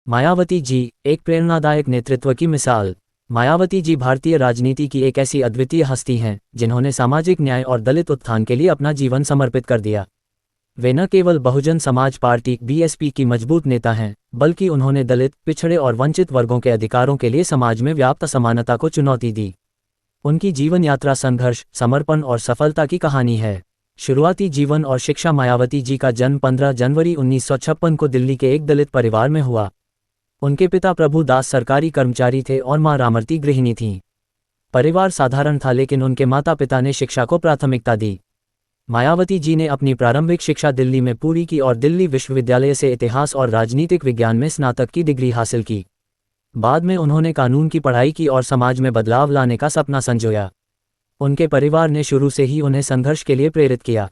मायावती जी एक प्रेरणादायक नेतृत्व की मिसाल। मायावती जी भारतीय राजनीति की एक ऐसी अद्वितीय हस्ती हैं जिन्होंने सामाजिक न्याय और दलित उत्थान के लिए अपना जीवन समर्पित कर दिया। वे न केवल बहुजन समाज पार्टी बीएसपी की मजबूत नेता हैं, बल्कि उन्होंने दलित, पिछड़े और वंचित वर्गों के अधिकारों के लिए समाज में व्याप्त असमानता को चुनौती दी। उनकी जीवन यात्रा संघर्ष, समर्पण और सफलता की कहानी है। शुरुआती जीवन और शिक्षा। मायावती जी का जन्म 15 जनवरी 1956 को दिल्ली के एक दलित परिवार में हुआ। उनके पिता प्रभु दास सरकारी कर्मचारी थे और मां रामरती गृहिणी थीं। परिवार साधारण था, लेकिन उनके माता पिता ने शिक्षा को प्राथमिकता दी। मायावती जी ने अपनी प्रारंभिक शिक्षा दिल्ली में पूरी की और दिल्ली विश्वविद्यालय से इतिहास और राजनीतिक विज्ञान में स्नातक की डिग्री हासिल की। बाद में उन्होंने कानून की पढ़ाई की और समाज में बदलाव लाने का सपना संजोया। उनके परिवार ने शुरू से ही उन्हें संघर्ष के लिए प्रेरित किया।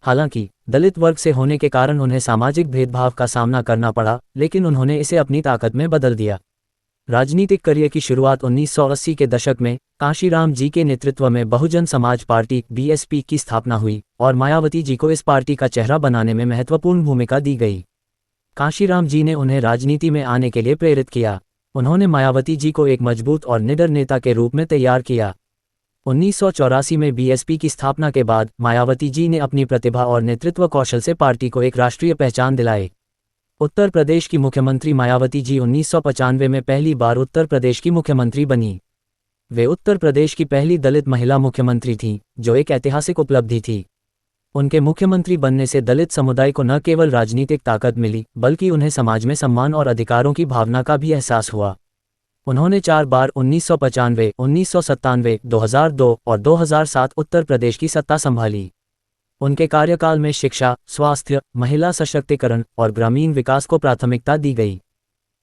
हालांकि दलित वर्ग से होने के कारण उन्हें सामाजिक भेदभाव का सामना करना पड़ा, लेकिन उन्होंने इसे अपनी ताकत में बदल दिया। राजनीतिक करियर की शुरुआत 1980 के दशक में कांशीराम जी के नेतृत्व में बहुजन समाज पार्टी बीएसपी की स्थापना हुई और मायावती जी को इस पार्टी का चेहरा बनाने में महत्वपूर्ण भूमिका दी गई। कांशीराम जी ने उन्हें राजनीति में आने के लिए प्रेरित किया। उन्होंने मायावती जी को एक मजबूत और निडर नेता के रूप में तैयार किया। 1984 में बीएसपी की स्थापना के बाद मायावती जी ने अपनी प्रतिभा और नेतृत्व कौशल से पार्टी को एक राष्ट्रीय पहचान दिलाई। उत्तर प्रदेश की मुख्यमंत्री मायावती जी 1995 में पहली बार उत्तर प्रदेश की मुख्यमंत्री बनी। वे उत्तर प्रदेश की पहली दलित महिला मुख्यमंत्री थीं, जो एक ऐतिहासिक उपलब्धि थी। उनके मुख्यमंत्री बनने से दलित समुदाय को न केवल राजनीतिक ताकत मिली, बल्कि उन्हें समाज में सम्मान और अधिकारों की भावना का भी एहसास हुआ। उन्होंने 4 बार 1995, 1997, 2002 और 2007 उत्तर प्रदेश की सत्ता संभाली। उनके कार्यकाल में शिक्षा, स्वास्थ्य, महिला सशक्तिकरण और ग्रामीण विकास को प्राथमिकता दी गई।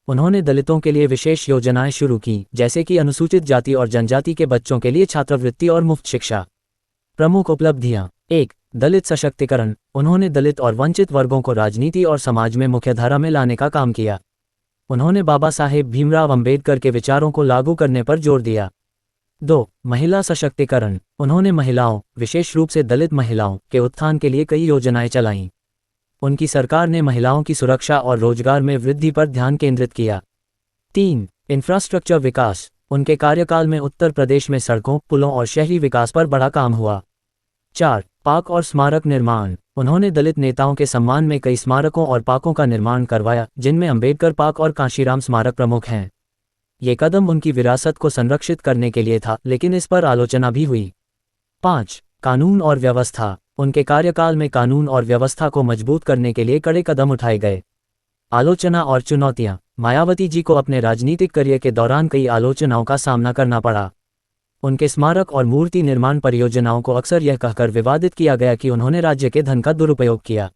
उन्होंने दलितों के लिए विशेष योजनाएं शुरू की, जैसे कि अनुसूचित जाति और जनजाति के बच्चों के लिए छात्रवृत्ति और मुफ्त शिक्षा। प्रमुख उपलब्धियां। 1. दलित सशक्तिकरण। उन्होंने दलित और वंचित वर्गों को राजनीति और समाज में मुख्यधारा में लाने का काम किया। उन्होंने बाबा साहेब भीमराव अंबेडकर के विचारों को लागू करने पर जोर दिया। 2. महिला सशक्तिकरण। उन्होंने महिलाओं, विशेष रूप से दलित महिलाओं, के उत्थान के लिए कई योजनाएं चलाईं। उनकी सरकार ने महिलाओं की सुरक्षा और रोजगार में वृद्धि पर ध्यान केंद्रित किया। 3. इंफ्रास्ट्रक्चर विकास। उनके कार्यकाल में उत्तर प्रदेश में सड़कों, पुलों और शहरी विकास पर बड़ा काम हुआ। 4. पार्क और स्मारक निर्माण। उन्होंने दलित नेताओं के सम्मान में कई स्मारकों और पार्कों का निर्माण करवाया, जिनमें अंबेडकर पार्क और कांशीराम स्मारक प्रमुख हैं। ये कदम उनकी विरासत को संरक्षित करने के लिए था, लेकिन इस पर आलोचना भी हुई। 5. कानून और व्यवस्था। उनके कार्यकाल में कानून और व्यवस्था को मजबूत करने के लिए कड़े कदम उठाए गए। आलोचना और चुनौतियां। मायावती जी को अपने राजनीतिक करियर के दौरान कई आलोचनाओं का सामना करना पड़ा। उनके स्मारक और मूर्ति निर्माण परियोजनाओं को अक्सर यह कहकर विवादित किया गया कि उन्होंने राज्य के धन का दुरुपयोग किया।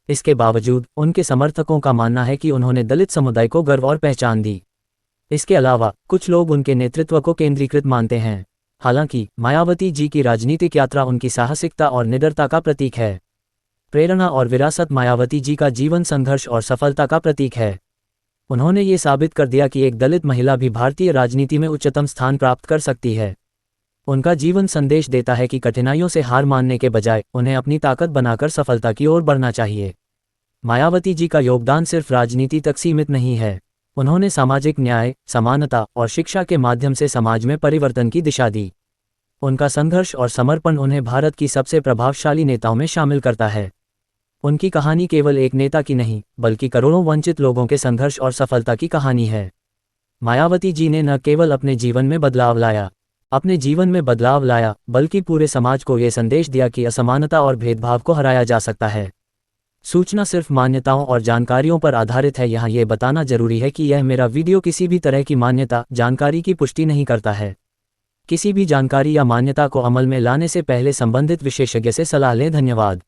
इसके बावजूद उनके समर्थकों का मानना है कि उन्होंने दलित समुदाय को गर्व और पहचान दी। इसके अलावा कुछ लोग उनके नेतृत्व को केंद्रीकृत मानते हैं। हालांकि मायावती जी की राजनीतिक यात्रा उनकी साहसिकता और निडरता का प्रतीक है। प्रेरणा और विरासत। मायावती जी का जीवन संघर्ष और सफलता का प्रतीक है। उन्होंने ये साबित कर दिया कि एक दलित महिला भी भारतीय राजनीति में उच्चतम स्थान प्राप्त कर सकती है। उनका जीवन संदेश देता है कि कठिनाइयों से हार मानने के बजाय उन्हें अपनी ताकत बनाकर सफलता की ओर बढ़ना चाहिए। मायावती जी का योगदान सिर्फ राजनीति तक सीमित नहीं है। उन्होंने सामाजिक न्याय, समानता और शिक्षा के माध्यम से समाज में परिवर्तन की दिशा दी। उनका संघर्ष और समर्पण उन्हें भारत की सबसे प्रभावशाली नेताओं में शामिल करता है। उनकी कहानी केवल एक नेता की नहीं, बल्कि करोड़ों वंचित लोगों के संघर्ष और सफलता की कहानी है। मायावती जी ने न केवल अपने जीवन में बदलाव लाया, बल्कि पूरे समाज को ये संदेश दिया कि असमानता और भेदभाव को हराया जा सकता है। सूचना सिर्फ मान्यताओं और जानकारियों पर आधारित है। यहाँ ये बताना जरूरी है कि यह मेरा वीडियो किसी भी तरह की मान्यता, जानकारी की पुष्टि नहीं करता है। किसी भी जानकारी या मान्यता को अमल में लाने से पहले संबंधित विशेषज्ञ से सलाह लें। धन्यवाद।